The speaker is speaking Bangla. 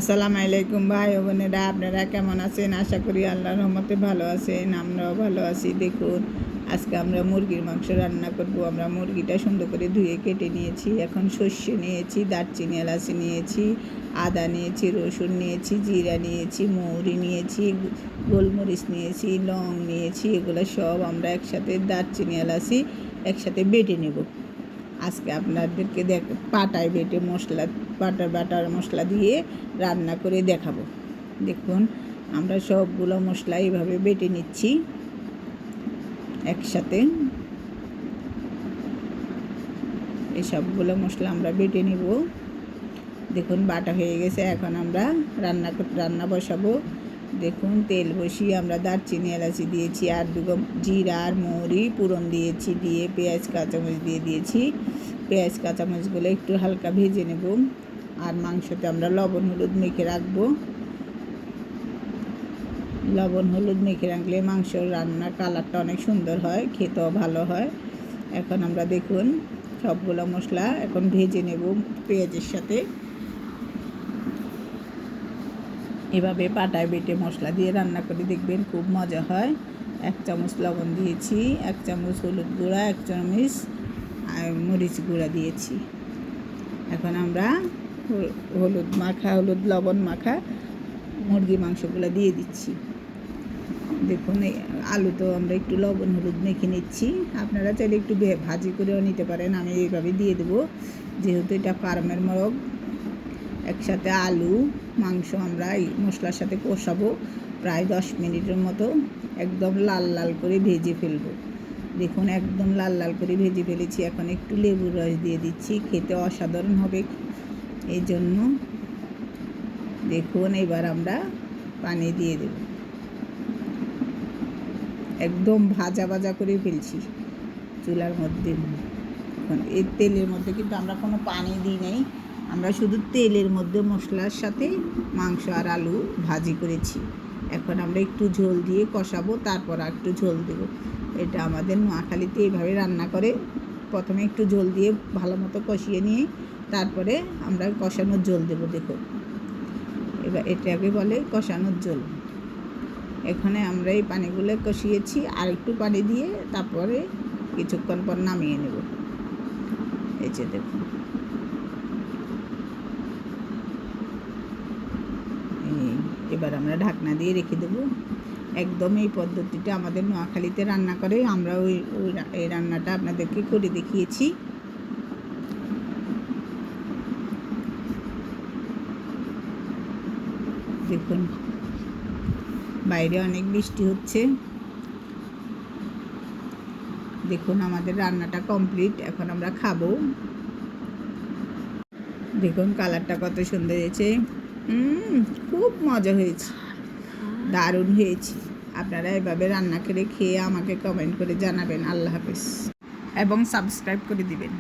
আসসালামু আলাইকুম ভাই ও বোনেরা, আপনারা কেমন আছেন? আশা করি আল্লাহর রহমতে ভালো আছেন, আমরাও ভালো আছি। দেখুন, আজকে আমরা মুরগির মাংস রান্না করব। আমরা মুরগিটা সুন্দর করে ধুয়ে কেটে নিয়েছি। এখন সর্ষে নিয়েছি, দারচিনি, এলাচি নিয়েছি, আদা নিয়েছি, রসুন নিয়েছি, জিরা নিয়েছি, মৌরি নিয়েছি, গোলমরিচ নিয়েছি, লং নিয়েছি। এগুলো সব আমরা একসাথে, দারচিনি, এলাচি একসাথে বেটে নেব। আজকে আপনাদেরকে পাটায় বেটে বাটার মশলা দিয়ে রান্না করে দেখাবো। দেখুন, আমরা সবগুলো মশলা এইভাবে বেটে নিচ্ছি একসাথে। এই সবগুলো মশলা আমরা বেটে নিব। দেখুন, বাটা হয়ে গেছে। এখন আমরা রান্না বসাবো। দেখুন, তেল বসিয়ে আমরা দারচিনি, এলাচি দিয়েছি, আর দুটো জিরা আর মৌরি পুরন দিয়েছি, দিয়ে পেঁয়াজ কাঁচামরিচ দিয়ে দিয়েছি। পেঁয়াজ কাঁচামরিচগুলো একটু হালকা ভেজে নেব। আর মাংসতে আমরা লবণ হলুদ মেখে রাখবো। লবণ হলুদ মেখে রাখলে মাংসর রান্নার কালারটা অনেক সুন্দর হয়, খেতেও ভালো হয়। এখন আমরা দেখুন সবগুলো মশলা এখন ভেজে নেব পেঁয়াজের সাথে। এভাবে পাটায় বেটে মশলা দিয়ে রান্না করে দেখবেন, খুব মজা হয়। 1 চামচ লবণ দিয়েছি, 1 চামচ হলুদ গুঁড়া, 1 চামচ মরিচ গুঁড়া দিয়েছি। এখন আমরা হলুদ লবণ মাখা মুরগি মাংসগুলো দিয়ে দিচ্ছি। দেখুন, আলু তো আমরা একটু লবণ হলুদ মেখে নিচ্ছি। আপনারা চাইলে একটু ভাজি করেও নিতে পারেন। আমি এইভাবে দিয়ে দেবো, যেহেতু এটা ফার্মের মোরগ। একসাথে আলু মাংস আমরা এই মশলার সাথে কষাবো প্রায় 10 মিনিটের মতো। একদম লাল লাল করে ভেজে ফেলবো। দেখুন, একদম লাল লাল করে ভেজে ফেলেছি। এখন একটু লেবুর রস দিয়ে দিচ্ছি, খেতে অসাধারণ হবে এই জন্য। দেখুন, এবার আমরা পানি দিয়ে দেব। একদম ভাজা ভাজা করে ফেলছি চুলার মধ্যে। এখন এই তেলের মধ্যে কিন্তু আমরা কোনো পানি দিই নাই, আমরা শুধু তেলের মধ্যে মশলার সাথে মাংস আর আলু ভাজি করেছি। এখন আমরা একটু ঝোল দিয়ে কষাবো, তারপর আর একটু ঝোল দেবো। এটা আমাদের নোয়াখালীতে এইভাবে রান্না করে। প্রথমে একটু ঝোল দিয়ে ভালো মতো কষিয়ে নিয়ে তারপরে আমরা কষানোর ঝোল দেবো। দেখো, এবার এটাকে বলে কষানোর ঝোল। এখানে আমরা এই পানিগুলো কষিয়েছি, আর একটু পানি দিয়ে তারপরে কিছুক্ষণ পর নামিয়ে নেব। এই যে দেখুন, এবার আমরা ঢাকনা দিয়ে রেখে দেব। একদম এই পদ্ধতিটা আমাদের নোয়াখালীতে রান্না করে। আমরা এই রান্নাটা আপনাদেরকে করে দেখিয়েছি। দেখুন, বাইরে অনেক বৃষ্টি হচ্ছে। দেখুন, আমাদের রান্নাটা কমপ্লিট। এখন আমরা খাবো। দেখুন, কালারটা কত সুন্দর হয়েছে। খুব মজা হয়েছে, দারুণ হয়েছে। আপনারা এভাবে রান্না করে খেয়ে আমাকে কমেন্ট করে জানাবেন। আল্লাহ হাফেজ, এবং সাবস্ক্রাইব করে দিবেন।